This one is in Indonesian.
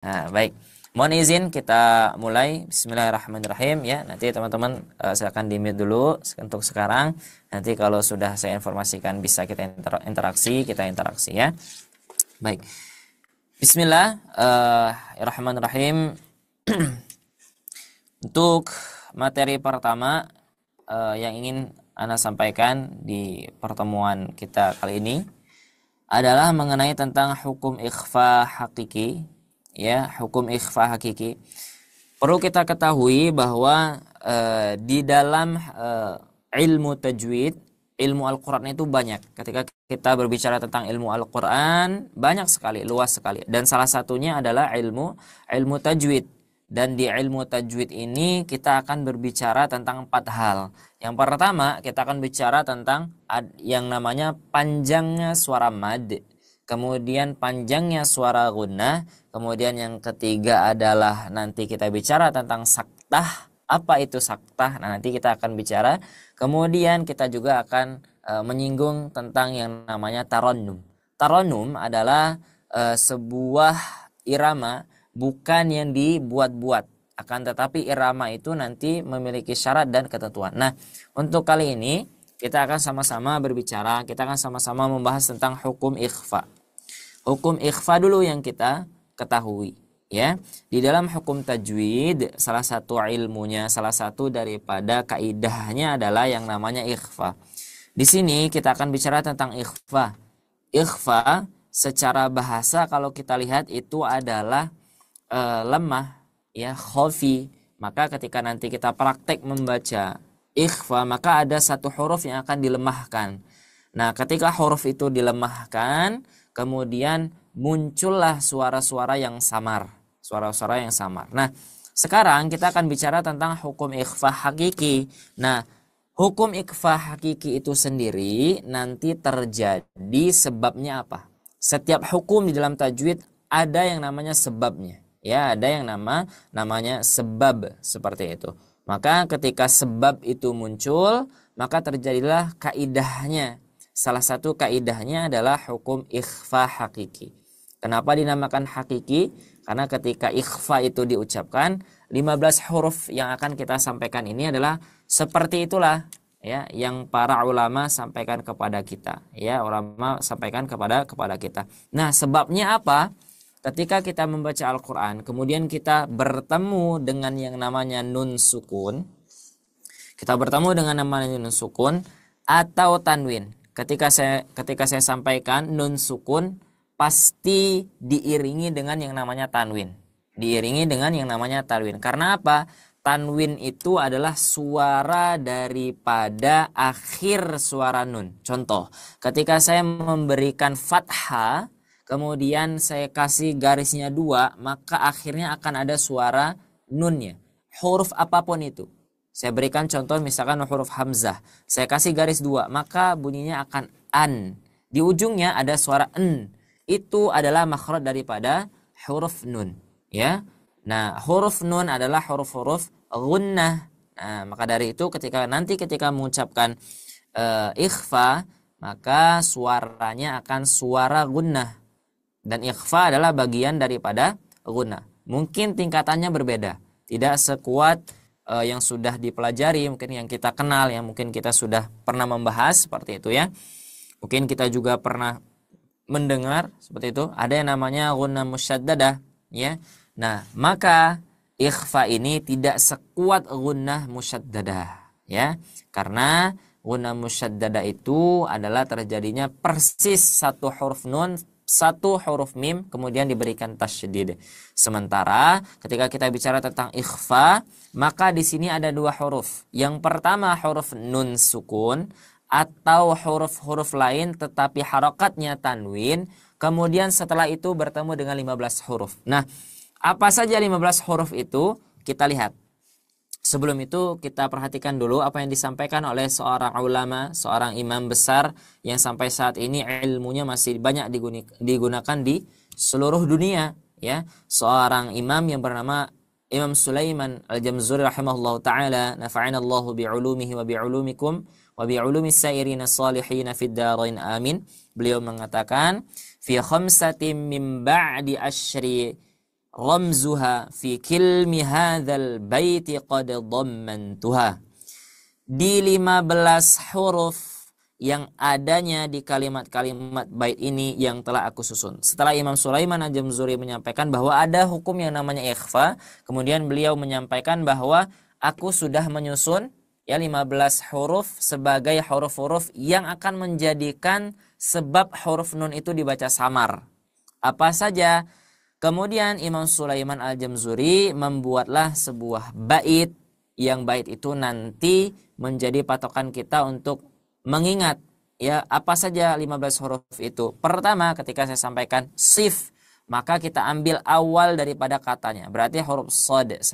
Nah, baik. Mohon izin kita mulai. Bismillahirrahmanirrahim ya. Nanti teman-teman silakan di-mute dulu untuk sekarang. Nanti kalau sudah saya informasikan bisa kita interaksi ya. Baik. Bismillahirrahmanirrahim. Untuk materi pertama yang ingin Ana sampaikan di pertemuan kita kali ini adalah mengenai tentang hukum ikhfa hakiki. Ya, hukum ikhfa hakiki. Perlu kita ketahui bahwa di dalam ilmu tajwid, ilmu Al-Quran itu banyak. Ketika kita berbicara tentang ilmu Al-Quran, banyak sekali, luas sekali. Dan salah satunya adalah ilmu tajwid. Dan di ilmu tajwid ini kita akan berbicara tentang 4 hal. Yang pertama, kita akan bicara tentang yang namanya panjangnya suara mad, kemudian panjangnya suara gunnah, kemudian yang ketiga adalah nanti kita bicara tentang saktah. Apa itu saktah? Nah, nanti kita akan bicara. Kemudian kita juga akan menyinggung tentang yang namanya tarannum. Tarannum adalah sebuah irama bukan yang dibuat-buat, akan tetapi irama itu nanti memiliki syarat dan ketentuan. Nah, untuk kali ini kita akan sama-sama berbicara, kita akan sama-sama membahas tentang hukum ikhfa. Hukum ikhfa dulu yang kita ketahui, ya. Di dalam hukum tajwid, salah satu ilmunya, salah satu daripada kaidahnya adalah yang namanya ikhfa. Di sini kita akan bicara tentang ikhfa. Ikhfa secara bahasa kalau kita lihat itu adalah lemah, ya, khafi. Maka ketika nanti kita praktek membaca ikhfa, maka ada satu huruf yang akan dilemahkan. Nah, ketika huruf itu dilemahkan, kemudian muncullah suara-suara yang samar. Suara-suara yang samar. Nah, sekarang kita akan bicara tentang hukum ikhfa hakiki. Nah, hukum ikhfa hakiki itu sendiri nanti terjadi sebabnya apa? Setiap hukum di dalam tajwid ada yang namanya sebabnya. Ya, ada yang namanya sebab seperti itu. Maka ketika sebab itu muncul, maka terjadilah kaidahnya. Salah satu kaidahnya adalah hukum ikhfa hakiki. Kenapa dinamakan hakiki? Karena ketika ikhfa itu diucapkan, 15 huruf yang akan kita sampaikan ini adalah seperti itulah, ya, yang para ulama sampaikan kepada kita, ya, ulama sampaikan kepada kita. Nah, sebabnya apa? Ketika kita membaca Al-Quran, kemudian kita bertemu dengan yang namanya nun sukun, kita bertemu dengan namanya nun sukun atau tanwin. Ketika saya sampaikan nun sukun, pasti diiringi dengan yang namanya tanwin. Diiringi dengan yang namanya tanwin. Karena apa? Tanwin itu adalah suara daripada akhir suara nun. Contoh, ketika saya memberikan fathah, kemudian saya kasih garisnya 2, maka akhirnya akan ada suara nunnya. Huruf apapun itu. Saya berikan contoh misalkan huruf hamzah. Saya kasih garis 2, maka bunyinya akan an. Di ujungnya ada suara n. Itu adalah makhraj daripada huruf nun, ya. Nah, huruf nun adalah huruf-huruf gunnah. Nah, maka dari itu ketika mengucapkan ikhfa, maka suaranya akan suara gunnah. Dan ikhfa adalah bagian daripada gunnah. Mungkin tingkatannya berbeda, tidak sekuat yang sudah dipelajari, mungkin yang kita kenal, yang mungkin kita sudah pernah membahas seperti itu, ya. Mungkin kita juga pernah mendengar seperti itu, ada yang namanya gunnah musyaddadah, ya. Nah, maka ikhfa ini tidak sekuat gunnah musyaddadah, ya. Karena gunnah musyaddadah itu adalah terjadinya persis satu huruf nun, satu huruf mim, kemudian diberikan tasydid. Sementara ketika kita bicara tentang ikhfa, maka di sini ada 2 huruf. Yang pertama huruf nun sukun atau huruf-huruf lain tetapi harokatnya tanwin. Kemudian setelah itu bertemu dengan 15 huruf. Nah, apa saja 15 huruf itu? Kita lihat. Sebelum itu kita perhatikan dulu apa yang disampaikan oleh seorang ulama, seorang imam besar yang sampai saat ini ilmunya masih banyak digunakan di seluruh dunia, ya. Seorang imam yang bernama Imam Sulaiman Al-Jamzuri rahimahullah ta'ala, nafa'anallahu bi'ulumihi wa bi'ulumikum wa bi'ulumis sairina salihina fid darain amin. Beliau mengatakan fi khamsatin min ba'di asyri ramzuha fi kilmi hadzal baiti qad dhammantuha. Di 15 huruf yang adanya di kalimat-kalimat bait ini yang telah aku susun. Setelah Imam Sulaiman Al-Jamzuri menyampaikan bahwa ada hukum yang namanya ikhfa, kemudian beliau menyampaikan bahwa aku sudah menyusun ya 15 huruf sebagai huruf-huruf yang akan menjadikan sebab huruf nun itu dibaca samar. Apa saja? Kemudian Imam Sulaiman Al-Jamzuri membuatlah sebuah bait, yang bait itu nanti menjadi patokan kita untuk mengingat ya apa saja 15 huruf itu. Pertama, ketika saya sampaikan sif, maka kita ambil awal daripada katanya. Berarti huruf shad 1.